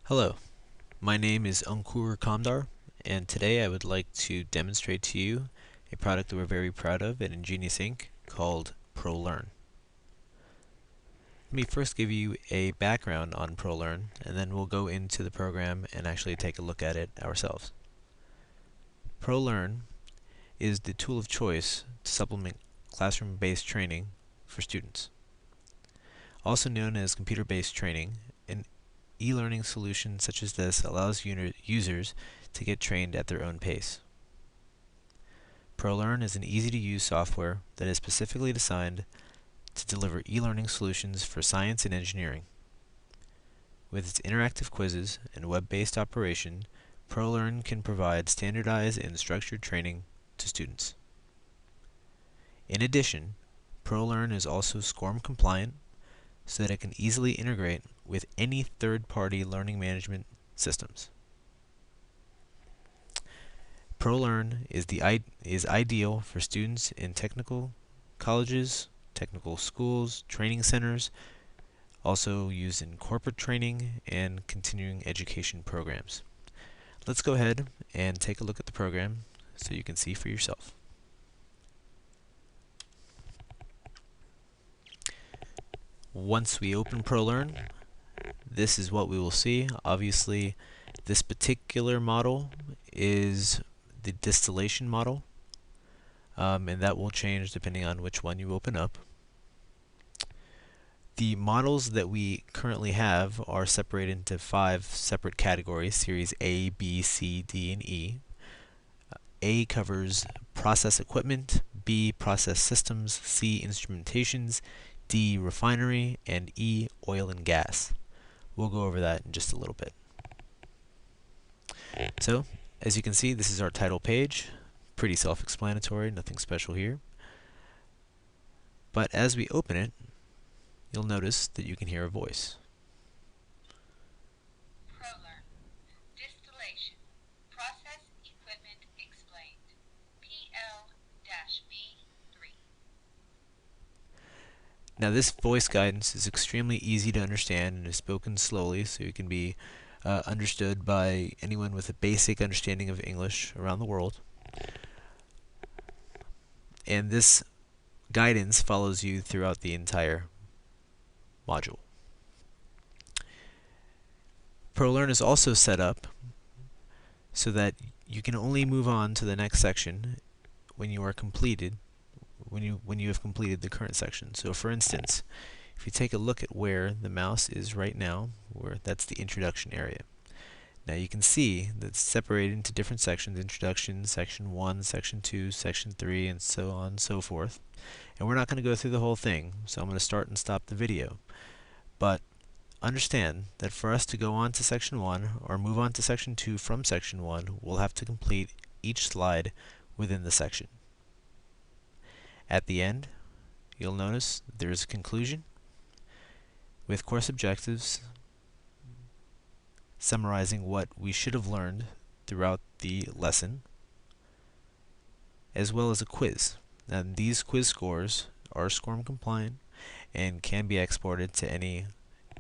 Hello, my name is Ankur Kamdar, and today I would like to demonstrate to you a product that we're very proud of at Ingenious Inc. called ProLearn. Let me first give you a background on ProLearn, and then we'll go into the program and actually take a look at it ourselves. ProLearn is the tool of choice to supplement classroom-based training for students. Also known as computer-based training, an e-learning solution such as this allows users to get trained at their own pace. ProLearn is an easy-to-use software that is specifically designed to deliver e-learning solutions for science and engineering. With its interactive quizzes and web-based operation, ProLearn can provide standardized and structured training to students. In addition, ProLearn is also SCORM compliant so that it can easily integrate with any third-party learning management systems. ProLearn is ideal for students in technical colleges, technical schools, training centers, also used in corporate training and continuing education programs. Let's go ahead and take a look at the program so you can see for yourself. Once we open ProLearn, this is what we will see. Obviously, this particular model is the distillation model, and that will change depending on which one you open up. The models that we currently have are separated into 5 separate categories, series A, B, C, D, and E. A covers process equipment, B, process systems, C, instrumentations, D, refinery, and E, oil and gas. We'll go over that in just a little bit. So, as you can see, this is our title page. Pretty self-explanatory, nothing special here. But as we open it, you'll notice that you can hear a voice. ProLearn, distillation, process equipment explained, PL-B3. Now this voice guidance is extremely easy to understand and is spoken slowly so it can be understood by anyone with a basic understanding of English around the world. And this guidance follows you throughout the entire module. ProLearn is also set up so that you can only move on to the next section when you have completed the current section. So for instance, if you take a look at where the mouse is right now, that's the introduction area. Now you can see that it's separated into different sections: introduction, section 1, section 2, section 3, and so on and so forth. And we're not going to go through the whole thing, so I'm going to start and stop the video. But understand that for us to go on to section 1 or move on to section 2 from section 1, we'll have to complete each slide within the section. At the end, you'll notice there is a conclusion with course objectives summarizing what we should have learned throughout the lesson, as well as a quiz. And these quiz scores are SCORM compliant and can be exported to any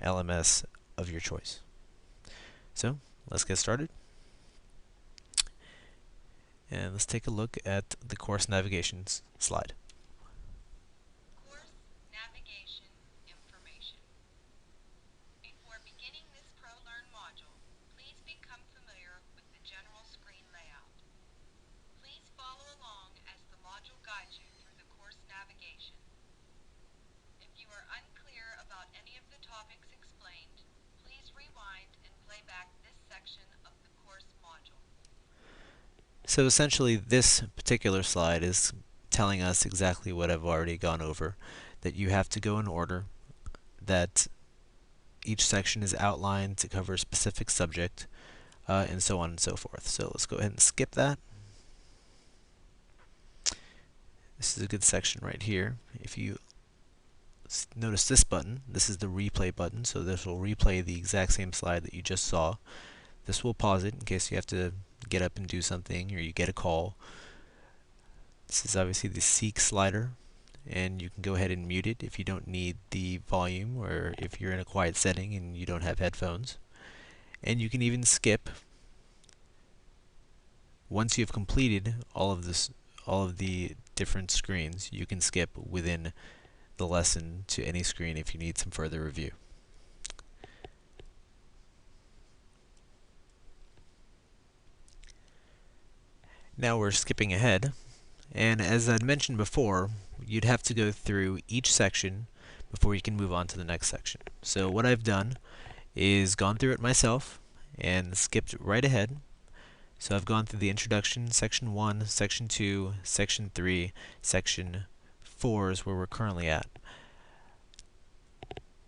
LMS of your choice. So let's get started. And let's take a look at the course navigation slide. Course navigation information. Before beginning this ProLearn module, please become familiar with the general screen layout. Please follow along as the module guides you through the course navigation. If you are unclear about any of the topics explained, please rewind and play back this section of the course module. So essentially this particular slide is telling us exactly what I've already gone over, that you have to go in order, that each section is outlined to cover a specific subject, and so on and so forth. So let's go ahead and skip that. This is a good section right here. If you notice this button, this is the replay button, so this will replay the exact same slide that you just saw. This will pause it in case you have to get up and do something or you get a call. This is obviously the seek slider, and you can go ahead and mute it if you don't need the volume or if you're in a quiet setting and you don't have headphones. And you can even skip, once you've completed all of the different screens, you can skip within the lesson to any screen if you need some further review. Now we're skipping ahead, and as I'd mentioned before, you'd have to go through each section before you can move on to the next section. So what I've done is gone through it myself and skipped right ahead. So I've gone through the introduction, section 1, section 2, section 3, section 4 is where we're currently at.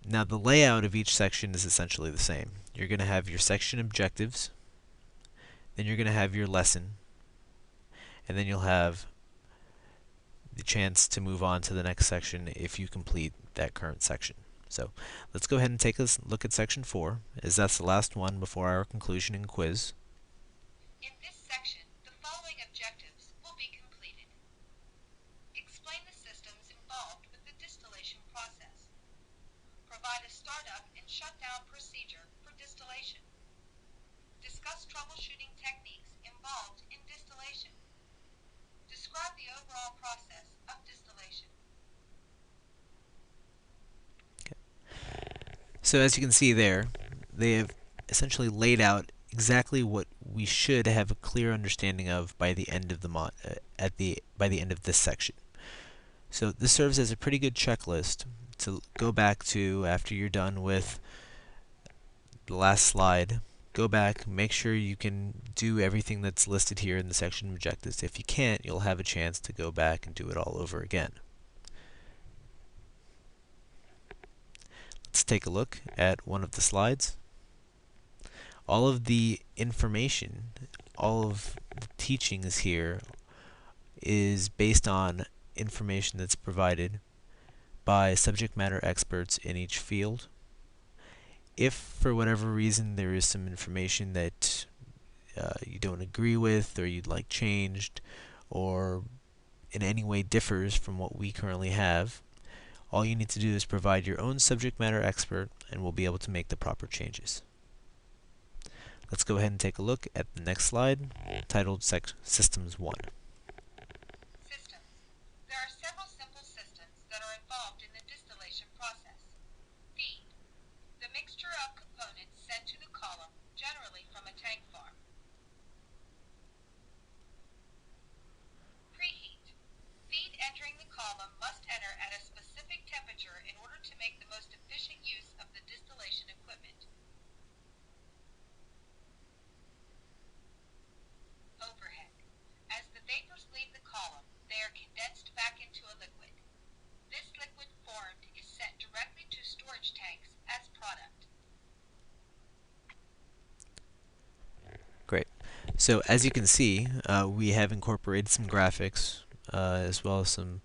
Now the layout of each section is essentially the same. You're going to have your section objectives, then you're going to have your lesson, and then you'll have the chance to move on to the next section if you complete that current section. So let's go ahead and take a look at section 4, as that's the last one before our conclusion and quiz. In this section, the following objectives will be completed. Explain the systems involved with the distillation process. Provide a startup and shutdown procedure for distillation. Discuss troubleshooting techniques involved in distillation. Describe the overall process of distillation. So as you can see there, they have essentially laid out exactly what we should have a clear understanding of by the end of the by the end of this section. So this serves as a pretty good checklist to go back to after you're done with the last slide. Go back, make sure you can do everything that's listed here in the section objectives. If you can't, you'll have a chance to go back and do it all over again. Let's take a look at one of the slides. All of the information, all of the teachings here is based on information that's provided by subject matter experts in each field. If for whatever reason there is some information that you don't agree with or you'd like changed or in any way differs from what we currently have, all you need to do is provide your own subject matter expert and we'll be able to make the proper changes. Let's go ahead and take a look at the next slide titled Systems 1. Systems. There are several simple systems that are involved in the distillation process. Feed. The mixture of components sent to the column, generally from a tank farm. Preheat. Feed entering the column must enter at a specific temperature in order to make the most efficient use of the distillation equipment. Overhead. As the vapors leave the column, they are condensed back into a liquid. This liquid formed is sent directly to storage tanks as product. Great. So as you can see, we have incorporated some graphics as well as some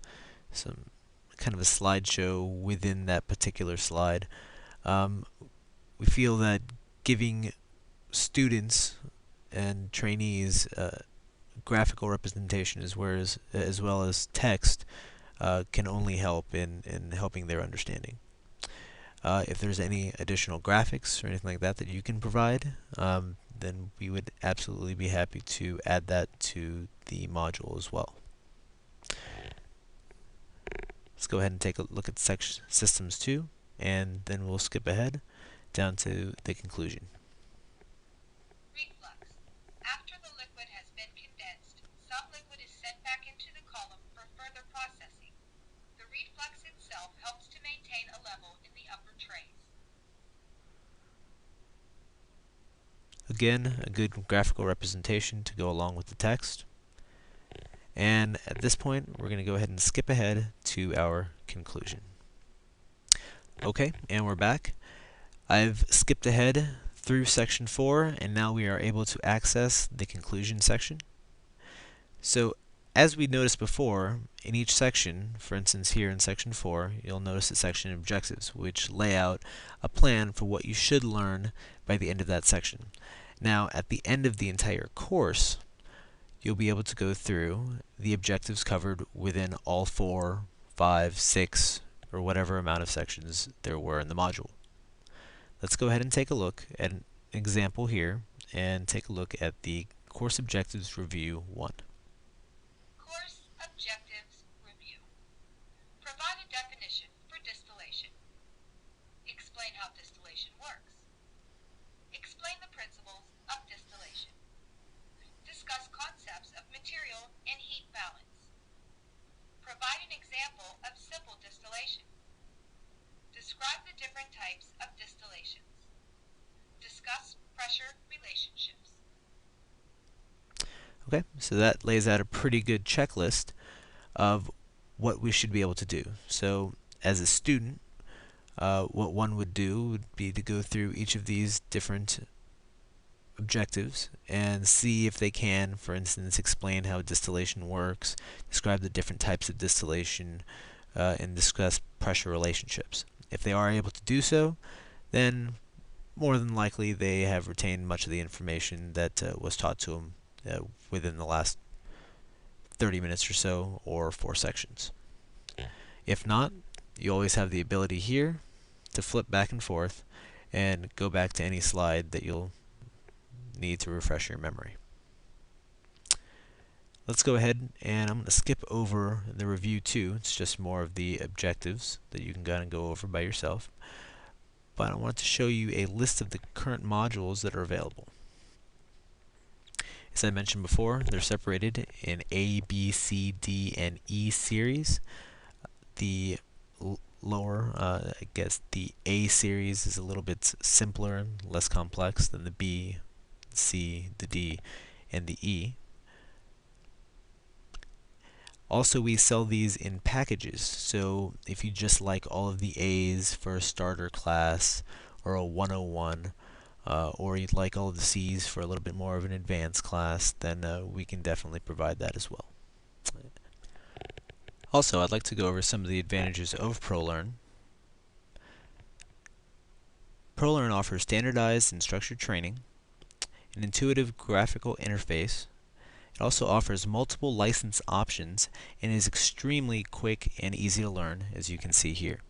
kind of a slideshow within that particular slide. We feel that giving students and trainees graphical representation as well as text can only help in helping their understanding. If there's any additional graphics or anything like that that you can provide, then we would absolutely be happy to add that to the module as well. Let's go ahead and take a look at Systems 2, and then we'll skip ahead down to the conclusion. Reflux. After the liquid has been condensed, some liquid is sent back into the column for further processing. The reflux itself helps to maintain a level in the upper trays. Again, a good graphical representation to go along with the text. And at this point, we're going to go ahead and skip ahead to our conclusion. Okay, and we're back. I've skipped ahead through section 4, and now we are able to access the conclusion section. So, as we noticed before, in each section, for instance here in section 4, you'll notice the section objectives, which lay out a plan for what you should learn by the end of that section. Now, at the end of the entire course, you'll be able to go through the objectives covered within all 4, 5, 6, or whatever amount of sections there were in the module. Let's go ahead and take a look at example here and take a look at the Course Objectives Review 1. Course Objectives Review. Provide a definition for distillation. Explain how distillation works. Explain the principles of distillation. Discuss concepts of material and heat balance. Provide an example of simple distillation. Describe the different types of distillations. Discuss pressure relationships. Okay, so that lays out a pretty good checklist of what we should be able to do. So as a student, what one would do would be to go through each of these different objectives and see if they can, for instance, explain how distillation works, describe the different types of distillation, and discuss pressure relationships. If they are able to do so, then more than likely they have retained much of the information that was taught to them within the last 30 minutes or so, or 4 sections. If not, you always have the ability here to flip back and forth and go back to any slide that you'll need to refresh your memory. Let's go ahead and I'm going to skip over the review 2. It's just more of the objectives that you can kind of go over by yourself. But I want to show you a list of the current modules that are available. As I mentioned before, they're separated in A, B, C, D, and E series. The lower, I guess the A series is a little bit simpler and less complex than the B, C, the D, and the E. Also, we sell these in packages, so if you just like all of the A's for a starter class or a 101, or you'd like all of the C's for a little bit more of an advanced class, then we can definitely provide that as well. Also, I'd like to go over some of the advantages of ProLearn. ProLearn offers standardized and structured training, an intuitive graphical interface. It also offers multiple license options and is extremely quick and easy to learn, as you can see here.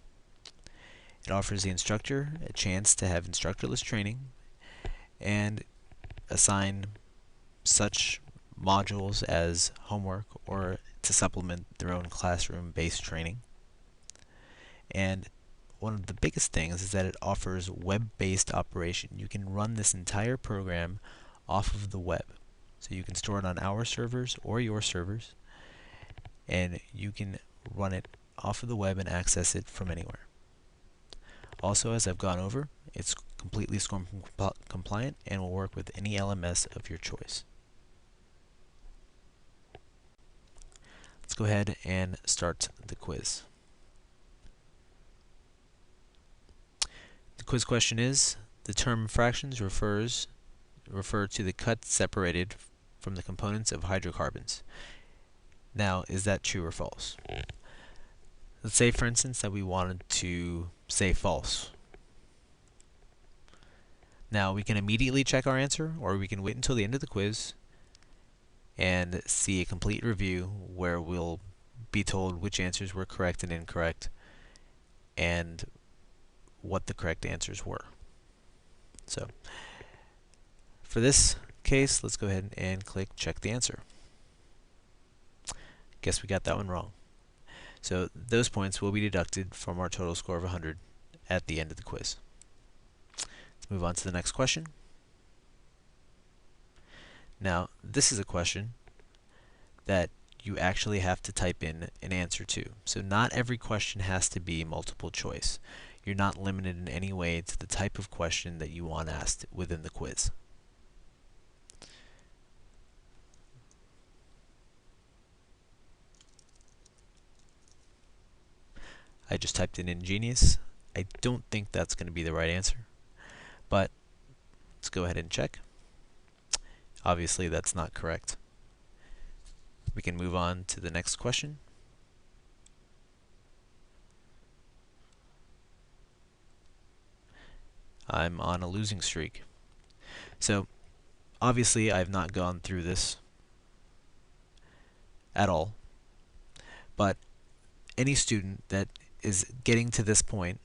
It offers the instructor a chance to have instructorless training and assign such modules as homework or to supplement their own classroom-based training. And one of the biggest things is that it offers web-based operation. You can run this entire program off of the web. So you can store it on our servers or your servers, and you can run it off of the web and access it from anywhere. Also, as I've gone over, it's completely SCORM compliant and will work with any LMS of your choice. Let's go ahead and start the quiz. The quiz question is, the term fractions refer to the cut separated from the components of hydrocarbons. Now, is that true or false? Let's say, for instance, that we wanted to say false. Now, we can immediately check our answer, or we can wait until the end of the quiz and see a complete review where we'll be told which answers were correct and incorrect and what the correct answers were. So, for this case, let's go ahead and click check the answer. Guess we got that one wrong. So those points will be deducted from our total score of 100 at the end of the quiz. Let's move on to the next question. Now, this is a question that you actually have to type in an answer to. So not every question has to be multiple choice. You're not limited in any way to the type of question that you want asked within the quiz. I just typed in ingenious. I don't think that's going to be the right answer, but let's go ahead and check. Obviously, that's not correct. We can move on to the next question. I'm on a losing streak. So, obviously, I've not gone through this at all, but any student that is getting to this point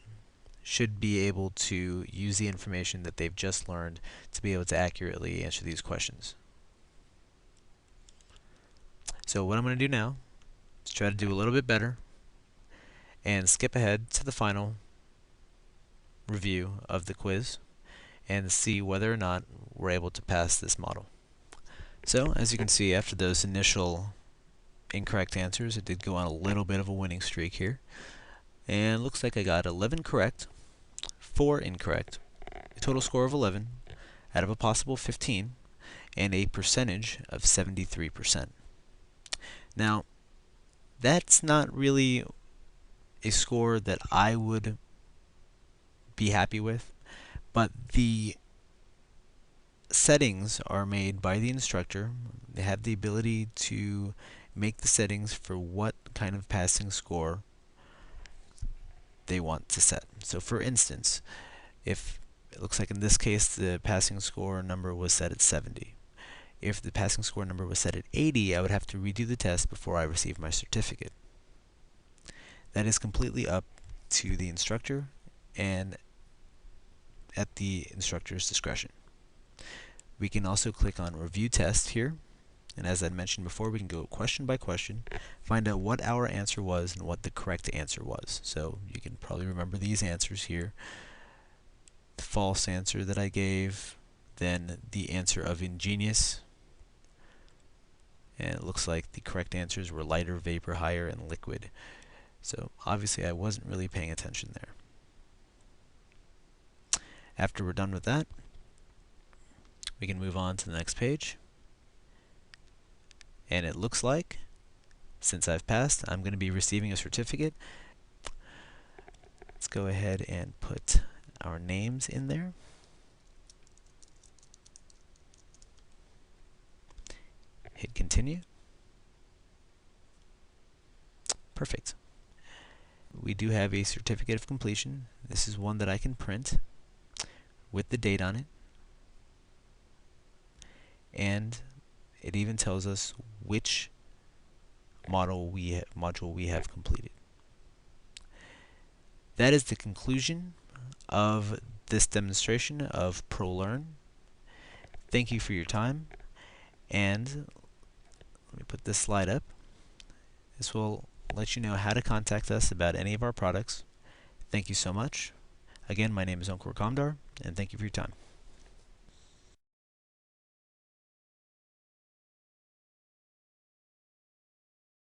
should be able to use the information that they've just learned to be able to accurately answer these questions. So what I'm going to do now is try to do a little bit better and skip ahead to the final review of the quiz and see whether or not we're able to pass this model. So as you can see, after those initial incorrect answers, it did go on a little bit of a winning streak here. And looks like I got 11 correct, 4 incorrect, a total score of 11 out of a possible 15, and a percentage of 73%. Now, that's not really a score that I would be happy with, but the settings are made by the instructor. They have the ability to make the settings for what kind of passing score they want to set. So for instance, if it looks like in this case the passing score number was set at 70. If the passing score number was set at 80, I would have to redo the test before I receive my certificate. That is completely up to the instructor and at the instructor's discretion. We can also click on Review Test here, and as I mentioned before, we can go question by question, find out what our answer was and what the correct answer was. So you can probably remember these answers here. The false answer that I gave, then the answer of ingenious, and it looks like the correct answers were lighter, vapor, higher, and liquid. So obviously I wasn't really paying attention there. After we're done with that, we can move on to the next page. And it looks like, since I've passed, I'm going to be receiving a certificate. Let's go ahead and put our names in there. Hit continue. Perfect. We do have a certificate of completion. This is one that I can print with the date on it. And it even tells us which module we have completed. That is the conclusion of this demonstration of ProLearn. Thank you for your time, and let me put this slide up. This will let you know how to contact us about any of our products. Thank you so much. Again, my name is Ankur Kamdar, and thank you for your time.